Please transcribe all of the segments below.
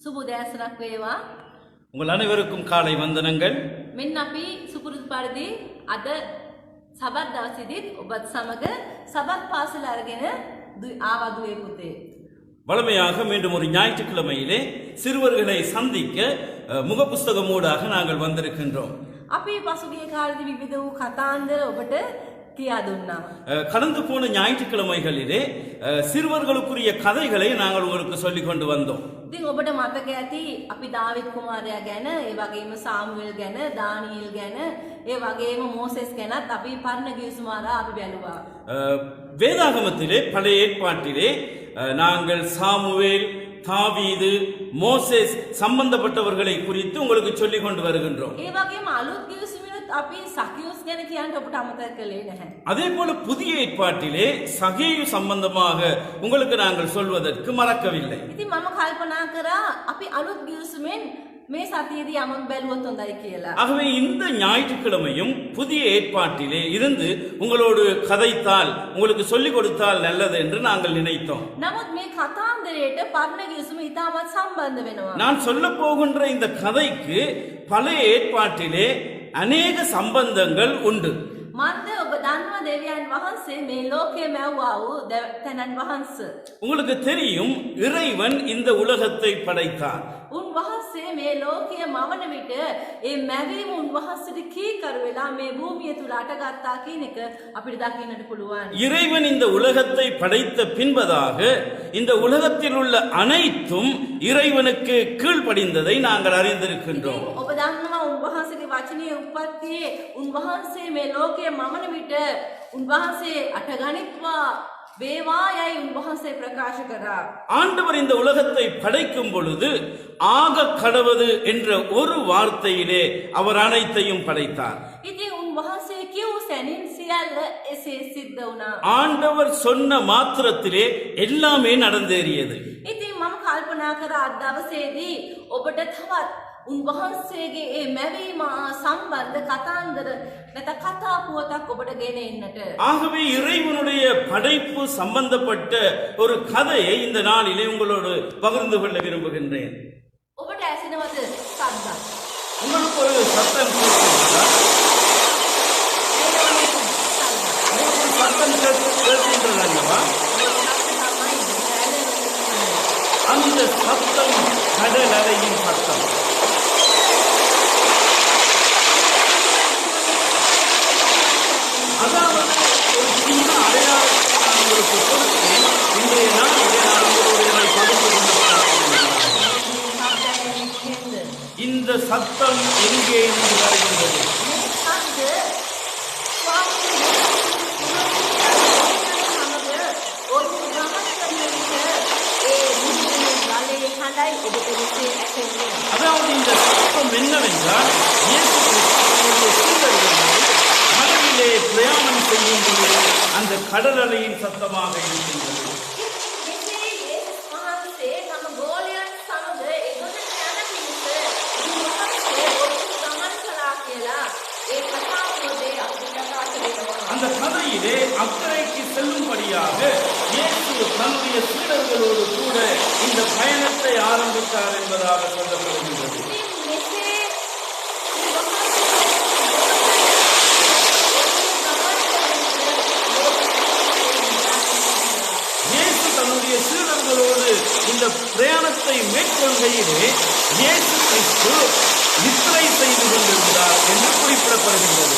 සුබෝදෑසනක් වේවා. உங்கள் அனைவருக்கும் காலை வந்தனங்கள். මෙන්න අපි සුපුරුදු පරිදි අද සබත් දවසේදීත් ඔබත් සමග සබත් පාසල අරගෙන ආවා දුවේ පුතේ. வழமையாக மீண்டும் ஒரு ஞாயிற்றுக்கிழமையிலே சிறுவர்களை சந்திக்க முகப்புஸ்தகமூடாக நாங்கள் வந்திருக்கின்றோம். අපි පසුගිය කාලේදී විවිධ වූ කතාන්දර ඔබට කියා දුන්නා. கடந்து போன ஞாயிற்றுக்கிழமைகளிலே சிறுவர்களுக்குரிய கதைகளை நாங்கள் உங்களுக்கு சொல்லிக் கொண்டு வந்தோம். ඉතින් ඔබට මතක ඇති අපි දාවිත් කුමාරයා ගැන, ඒ වගේම සාමුවෙල් ගැන, දානියෙල් ගැන, ඒ වගේම මෝසෙස් ගැනත් අපි පරණ ගිවිසුමාලා අපි බැලුවා. வேதாகமத்திலே பழைய ஏற்பாட்டிலே நாங்கள் சாமுவேல், தாவீது, மோசேஸ் சம்பந்தப்பட்டவர்களை குறித்து உங்களுக்கு சொல்லிக் கொண்டு வருகின்றோம். ඒ වගේම අලුත් ගිවිසුමිනුත් අපි සකියුස් ගැන කියන්න ඔබට අමතක කළේ නැහැ. அதே போல புதிய ஏற்பாட்டிலே சகேயு சம்பந்தமாக உங்களுக்கு நாங்கள் சொல்வதற்கு மறக்கவில்லை. ඉතින් මම කල්පනා කරා අපි අලුත් ගිවිසුමෙන් මේ සතියේදී යමක් බැලුවොත් හොඳයි කියලා. ஆகவே இந்த ஞாயிற்றுக்கிழமையும் புதிய ஏற்பாட்டிலே இருந்து உங்களோடு கதைத்தால், உங்களுக்கு சொல்லிக் கொடுத்தால் நல்லது என்று நாங்கள் நினைத்தோம். නමුත් මේ කතාන්දරයට පරණ ගිවිසුම ඉතාමත් සම්බන්ධ වෙනවා. நான் சொல்ல போகின்ற இந்த கதைக்கு பழைய ஏற்பாட்டிலே அநேக சம்பந்தங்கள் உண்டு. මන්ද ඔබ දන්නවා දෙවියන් වහන්සේ මේ ලෝකයේ මැව්වා වූ තැනන් වහන්සේ. உங்களுக்கு தெரியும், இறைவன் இந்த உலகத்தை படைத்தார். උන්වහන්සේ මේ ලෝකය මවන විට ඒ මැවීම උන්වහන්සේට කීකරු වෙලා මේ භූමිය තුල අටගත්තා කියන එක අපිට දකින්නට පුළුවන්. இறைவன் இந்த உலகத்தை படைத்த பின்பதாக இந்த உலகத்தில் உள்ள அனைத்தும் இறைவனுக்கு கீழ்ப்படிந்ததை நாங்கள் அறிந்திருக்கின்றோம். ඔබ දන්නවා උන්වහන්සේගේ වචනේ උප්පත්තියේ උන්වහන්සේ මේ ලෝකය මවන විට උන්වහන්සේ අටගනිත්වා வேவாயை உன்வහන්සේ பிரகாශ කරා. ஆண்டவர் இந்த உலகத்தை படைக்கும் பொழுது ஆக கடவது என்ற ஒரு வார்த்தையிலே அவர் அனைத்தையும் படைத்தார். ඉතින් උන්වහන්සේ කියූ සැනින් සියල්ල එසේ සිද්ධ වුණා. ஆண்டவர் சொன்ன மாத்திரத்திலே எல்லாமே நடந்தேறியது. ඉතින් මම කල්පනා කරා අද දවසේදී ඔබට තවත් උන්වහන්සේගේ ඒ මැවීම සම්බන්ධ කතාන්දර නැත්නම් කතා පුවතක් ඔබට ගෙන එන්නට. ஆகவே இறைவனுடைய படைப்பு சம்பந்தப்பட்ட ஒரு கதையை இந்த நாளிலே உங்களோடு பகிர்ந்து கொள்ள விரும்புகின்றேன். ඔබට ඇසෙනවද සද්දක්? உங்களுக்கு ஒரு சத்தம் கேட்கிறதா? உங்களுக்கு சத்தம் கேட்கின்றது அல்லவா? அந்த சத்தம் கடல் அலையின் சத்தம். அதாவது ஒரு சின்ன அடையாளத்தை நான் உங்களுக்கு கொடுத்தேன். இன்றைய நாளிலே நான் உங்களுடைய பகிர்ந்து கொண்டு இந்த சத்தம் எங்கே இருந்து வருகின்றது? அதாவது இந்த சத்தம் என்னவென்றால், இயேசு கிறிஸ்துவினுடைய சீடர்கள் கடலிலே பிரயாணம் செய்யும் பொழுது அந்த கடல் அலையின் சத்தமாக இருக்கின்றது. அந்த கதையிலே அக்கறைக்கு செல்லும்படியாக இயேசு தன்னுடைய சீடர்களோடு கூட இந்த பயணத்தை ஆரம்பித்தார் என்பதாக சொல்லப்படுகின்றது. இயேசு தன்னுடைய சீடர்களோடு இந்த பிரயாணத்தை மேற்கொள்கையிலே இயேசு கிறிஸ்து நித்திரை செய்து கொண்டிருந்தார் என்று குறிப்பிடப்படுகின்றது.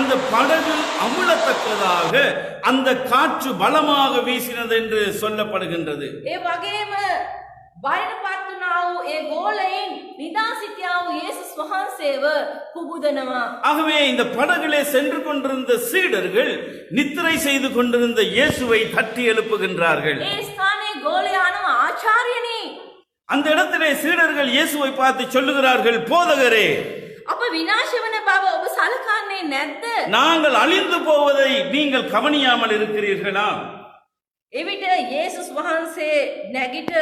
அந்த படகு அமுழத்தக்கதாக அந்த காற்று பலமாக வீசினது என்று சொல்லப்படுகின்றது. ඒ වගේම බයටපත් වුණා වූ ඒ ගෝලයින් නිදා සිටියා වූ යේසුස් වහන්සේව පුබුදනවා. ஆகவே இந்த படகிலே சென்று கொண்டிருந்த சீடர்கள் நித்திரை செய்து கொண்டிருந்த இயேசுவை தட்டி எழுப்புகின்றார்கள். ඒ ස්ථානයේ ගෝලයානවා ආචාර්යනි. அந்த இடத்திலே சீடர்கள் இயேசுவை பார்த்து சொல்லுகிறார்கள், போதகரே, අප විනාශ වන බව ඔබ සලකන්නේ නැද්ද? நாங்கள் அழிந்து போவதை நீங்கள் கவனியாமல் இருக்கிறீர்களா? එවිට යේසුස් වහන්සේ නැගිට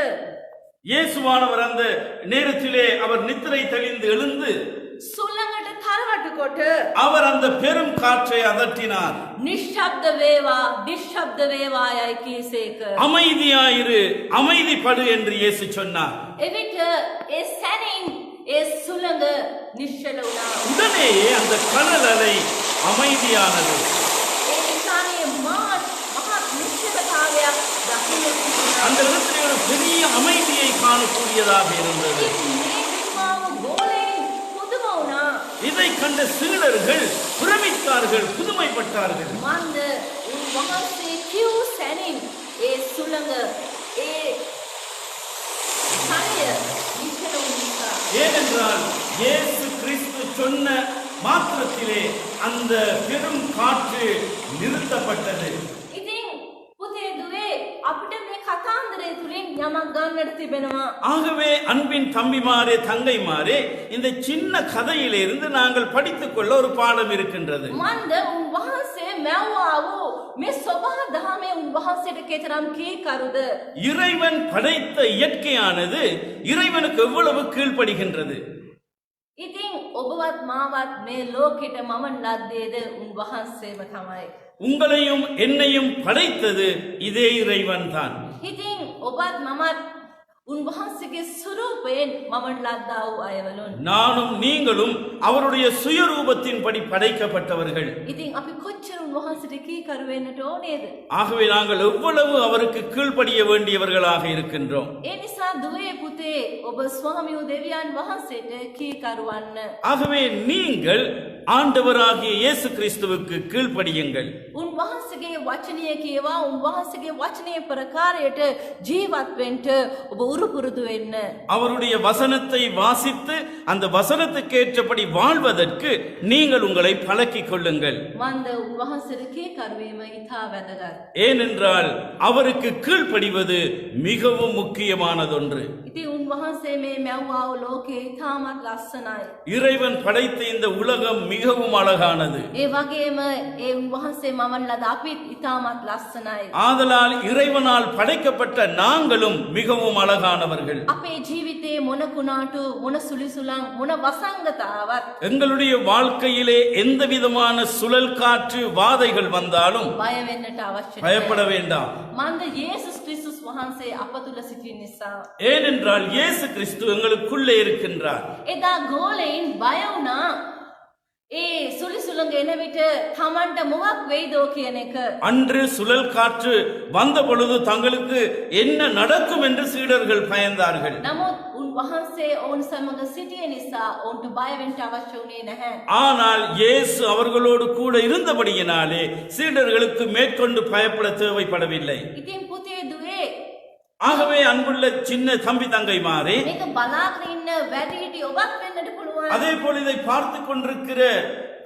இயேசுவானவர் அந்த நேரத்திலே அவர் நித்திரை தெளிந்து எழுந்து සුළඟට තරවටු කොට அவர் அந்த பெரும் காற்றை அதட்டினார். නිශ්ශබ්ද වේවා නිශ්ශබ්ද වේවා යයි කීසේක. அமைதியாயிரு, அமைதிப்படு என்று இயேசு சொன்னார். එවිට ඒ සැනින් ඒ සුළඟ නිශ්චල වුණා. உடனேயே அந்த கடல் அலை அமைதியானது. ඒ ස්ථානයේ මහත් නිශ්චලතාවයක් දකින්න තිබුණා. அந்த இடத்திலே ஒரு பெரிய அமைதியை காணக்கூடியதாக இருந்தது. මේ විස්මාව ගෝලයෙන් පුදුම වුණා. இதை கண்ட சீடர்கள் பிரமித்தார்கள், புதுமைப்பட்டார்கள். මන්ද උන්වහන්සේ කිව් සැනින් ඒ සුළඟ ඒ සනය නිශ්චල වුණා. ஏனென்றால் இயேசு கிறிஸ்து சொன்ன மாத்திரத்திலே அந்த பெரும் காற்று நிறுத்தப்பட்டது. ඉතින් පුතේ දුවේ අපිට මේ කතාන්දරය තුලින් යමක් ගන්නට තිබෙනවා. ஆகவே அன்பின் தம்பிமாரே, தங்கைமாரே, இந்த சின்ன கதையிலிருந்து நாங்கள் படித்துக் கொள்ள ஒரு பாடம் இருக்கின்றது. මන්ද උන්වහන්සේ මැව්වා වූ මේ සබහා දහමේ උන්වහන්සේට කෙතරම් කීකරුද? இறைவன் படைத்த இயற்கையானது இறைவனுக்கு எவ்வளவு கீழ்ப்படுகின்றது. ඉතින් ඔබවත් මාවත් මේ ලෝකෙට මමන් ලද්දේද උන්වහන්සේම තමයි. உங்களையும் என்னையும் படைத்தது இதே இறைவன் தான். ඉතින් ඔබත් මමත් උන්වහන්සේගේ ස්වරූපයෙන් මමන් ලද්දා වූ අයවලුන්. நானும் நீங்களும் அவருடைய சுயரூபத்தின்படி படைக்கப்பட்டவர்கள். ඉතින් අපි කොච්චර උන්වහන්සේට කීකරු වෙන්නට ඕනේද? ஆகவே நாங்கள் எவ்வளவு அவருக்கு கீழ்ப்படிய வேண்டியவர்களாக இருக்கின்றோம். ඒ නිසා දුවේ පුතේ ඔබ ස්වාමියෝ දෙවියන් වහන්සේට කීකරු වන්න. ஆகவே நீங்கள் ஆண்டவராகிய இயேசு கிறிஸ்துவுக்கு கீழ்ப்படியுங்கள். උන්වහන්සේගේ වචනය කියවා උන්වහන්සේගේ වචනයේ ප්‍රකාරයට ජීවත් වෙන්න ඔබ උරුපුරුදු වෙන්න. அவருடைய வசனத்தை வாசித்து அந்த வசனத்துக்கேற்றபடி வாழ்வதற்கு நீங்கள் உங்களை பழக்கிக் கொள்ளுங்கள். මන්ද උන්වහන්සේට කීකරු වීම ඉතා වැදගත්. ஏனென்றால் அவருக்கு கீழ்ப்படிவது மிகவும் முக்கியமானதொன்று. ඉතින් උන්වහන්සේ මේ මැව්වා වූ ලෝකේ ඉතාමත් ලස්සනයි. இறைவன் படைத்த இந்த உலகம் மிகவும் அழகானது. ඒ වගේම ඒ උන්වහන්සේ මවන ලද අපිත් ඉතාමත් ලස්සනයි. ஆதலால் இறைவனால் படைக்கப்பட்ட நாங்களும் மிகவும் அழகானவர்கள். අපේ ජීවිතේ මොන කුණාටු මොන සුලිසුලන් මොන වසංගතාවත් எங்களுடைய வாழ்க்கையிலே எந்த விதமான சுழல் காற்று வாதைகள் வந்தாலும் බය වෙන්නට අවශ්‍ය பயப்பட නැහැ. வேண்டாம். මන්ද යේසුස් ක්‍රිස්තුස් වහන්සේ අප තුල සිටින නිසා ஏனென்றால் இயேசு கிறிஸ்து எங்களுக்குள்ளே இருக்கின்றார். එදා ගෝලයින් බය වුණා. ඒ සුලිසුලංග එන විට තමන්ට මොකක් වෙයිදෝ කියන එක. அன்று சுழல் காற்று வந்த பொழுது தங்களுக்கு என்ன நடக்கும் என்று சீடர்கள் பயந்தார்கள். නමුත් උන්වහන්සේ ඔවුන් සමග සිටිය නිසා ඔවුන්ට බය වෙන්න අවශ්‍ය වුණේ නැහැ. ஆனால் இயேசு அவர்களோடு கூட இருந்தபடியினாலே சீடர்களுக்கு மேற்கொண்டு பயப்பட தேவைப்படவில்லை. ඉතින් පුතේ දුවේ ஆகவே அன்புள்ள சின்ன தம்பி தங்கைமாரே, මේක බලාගෙන ඉන්න වැඩිහිටි ඔබත් වෙන්නට පුළුවන්. அதே போல் இதை பார்த்து கொண்டிருக்கிற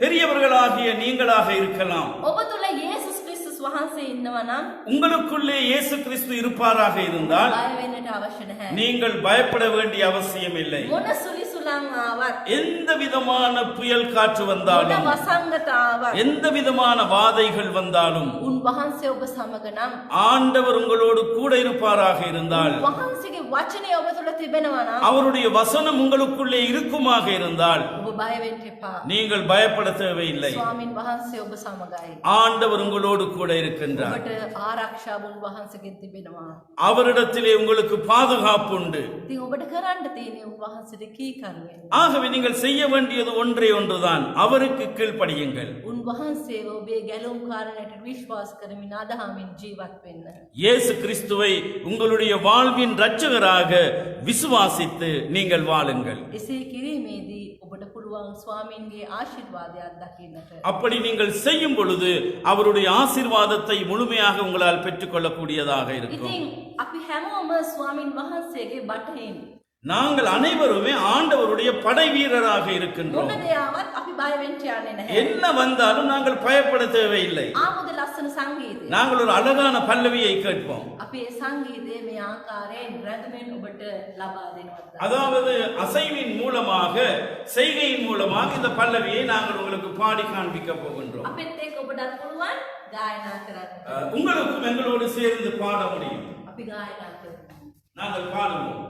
பெரியவர்களாகிய நீங்களாக இருக்கலாம். ඔබ තුල යේසුස් ක්‍රිස්තුස් වහන්සේ ඉන්නවා නම් உங்களுக்குள்ளே இயேசு கிறிஸ்து இருப்பாராக இருந்தால் බය වෙන්නට අවශ්‍ය නැහැ. நீங்கள் பயப்பட வேண்டிய அவசியம் இல்லை. මොන සුලිසුලන් ආවත් எந்த விதமான புயல் காற்று මොන வந்தாலும், වසංගත ආවත් எந்த விதமான வாதைகள் வந்தாலும், උන්වහන්සේ ඔබ සමග නම් ஆண்டவர் உங்களோடு கூட இருப்பாராக இருந்தால், වහන්සේගේ වචනය ඔබ තුල තිබෙනවා නම් அவருடைய வசனம் உங்களுக்குள்ளே இருக்குமாக இருந்தால் ඔබ බය වෙන්න එපා. நீங்கள் பயப்பட தேவையில்லை. ස්වාමින් වහන්සේ ඔබ සමගයි. ஆண்டவர் உங்களோடு கூட இருக்கின்றார். ඔබට ආරක්ෂාව උන්වහන්සේගෙන් තිබෙනවා. அவரிடத்திலே உங்களுக்கு பாதுகாப்பு உண்டு. ඉතින් ඔබට කරන්න තියෙන්නේ උන්වහන්සේට කීකරු යනුවෙන්. ஆகவே நீங்கள் செய்ய வேண்டியது ஒன்றே ஒன்றுதான், அவருக்கு கீழ்ப்படியுங்கள். උන්වහන්සේව ඔබේ ගැලුම් කාරණයට විශ්වාස කරමින් අදහමින් ජීවත් වෙන්න. இயேசு கிறிஸ்துவை உங்களுடைய வாழ்வின் இரட்சகராக விசுவாசித்து நீங்கள் வாழுங்கள். එසේ කිරීමේදී ඔබට පුළුවන් ස්වාමීන්ගේ ආශිර්වාදයක් දකින්නට. அப்படி நீங்கள் செய்யும் பொழுது அவருடைய ஆசீர்வாதத்தை முழுமையாக உங்களால் பெற்றுக்கொள்ளக்கூடியதாக இருக்கும். ඉතින් අපි හැමෝම ස්වාමින් වහන්සේගේ බටහින් நாங்கள் அனைவருமே ஆண்டவருடைய படை வீரராக இருக்கின்றோம். මොන දෙයාවත් අපි බය වෙන්න යන්නේ නැහැ. என்ன வந்தாலும் நாங்கள் பயப்பட தேவையில்லை. ආමුද ලස්සන සංගීතය. நாங்கள் ஒரு அழகான பல்லவியை கேட்போம். අපි ඒ සංගීතය මේ ආකාරයෙන් රැඳෙමින් ඔබට ලබා දෙනවා. அதாவது அசைவின் மூலமாக, செய்கையின் மூலமாக இந்த பல்லவியை நாங்கள் உங்களுக்கு பாடி காண்பிக்க போகின்றோம். අපිත් එක්ක ඔබටත් පුළුවන් ගායනා කරන්න. உங்களுக்கும் எங்களோடு சேர்ந்து பாட முடியும். අපි ගායනා කරමු. நாங்கள் பாடுவோம்.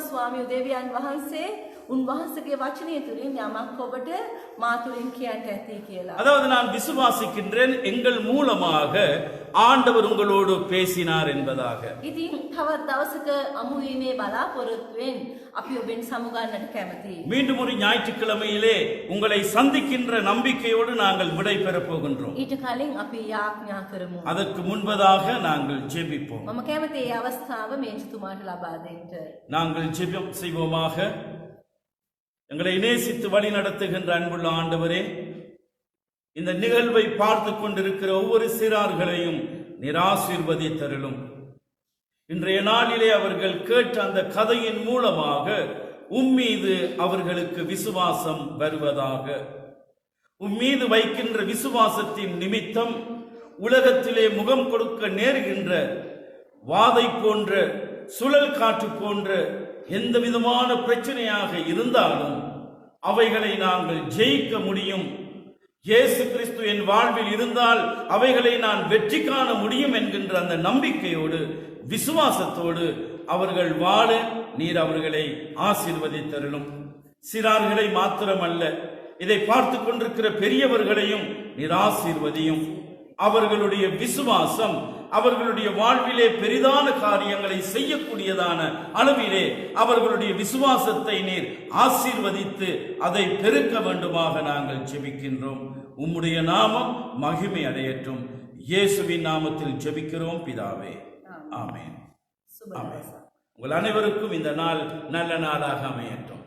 ස්වාමී උදේවියන් වහන්සේ උන්වහන්සේගේ වචනය තුලින් යමක් ඔබට මා තුලින් කියන්න ඇති කියලා. அதாவது நான் விசுவாசிக்கின்றேன் எங்கள் மூலமாக ஆண்டவர் உங்களோடு பேசினார் என்பதாக. ඉතින් තවත් දවසක අමු වීමේ බලාපොරොත්තුවෙන් අපි ඔබෙන් සමුගන්නට කැමතියි. மீண்டும் ஒரு ஞாயிற்றுக்கிழமையிலே உங்களை சந்திக்கின்ற நம்பிக்கையோடு நாங்கள் விடை பெறப் போகின்றோம். ඊට කලින් අපි යාඥා කරමු. அதற்கு முன்பதாக நாங்கள் ஜெபிப்போம். මම කැමති මේ අවස්ථාව මේතුමාට ලබා දෙන්න. நாங்கள் ஜெபம் செய்வோமாக. எங்களை நேசித்து வழி நடத்துகின்ற அன்புள்ள ஆண்டவரே, இந்த நிகழ்வை பார்த்து கொண்டிருக்கிற ஒவ்வொரு சிறார்களையும் நீர் ஆசீர்வதித்தருளும். இன்றைய நாளிலே அவர்கள் கேட்ட அந்த கதையின் மூலமாக உம்மீது அவர்களுக்கு விசுவாசம் வருவதாக. உம்மீது வைக்கின்ற விசுவாசத்தின் நிமித்தம் உலகத்திலே முகம் கொடுக்க நேருகின்ற வாதை போன்ற, சுழல் காற்று போன்ற எந்த விதமான பிரச்சனையாக இருந்தாலும் அவைகளை நாங்கள் ஜெயிக்க முடியும். இயேசு கிறிஸ்து என் வாழ்வில் இருந்தால் அவைகளை நான் வெற்றி காண முடியும் என்கின்ற அந்த நம்பிக்கையோடு, விசுவாசத்தோடு அவர்கள் வாழ நீர் அவர்களை ஆசீர்வதித்தருளும். சிறார்களை மாத்திரமல்ல, இதை பார்த்து கொண்டிருக்கிற பெரியவர்களையும் நீர் ஆசீர்வதியும். அவர்களுடைய விசுவாசம் அவர்களுடைய வாழ்விலே பெரிதான காரியங்களை செய்யக்கூடியதான அளவிலே அவர்களுடைய விசுவாசத்தை நீர் ஆசீர்வதித்து அதை பெருக்க வேண்டுமாக நாங்கள் ஜெபிக்கின்றோம். உம்முடைய நாமம் மகிமை அடையட்டும். இயேசுவின் நாமத்தில் ஜெபிக்கிறோம் பிதாவே, ஆமென். ஆமென். உங்கள் அனைவருக்கும் இந்த நாள் நல்ல நாளாக அமையட்டும்.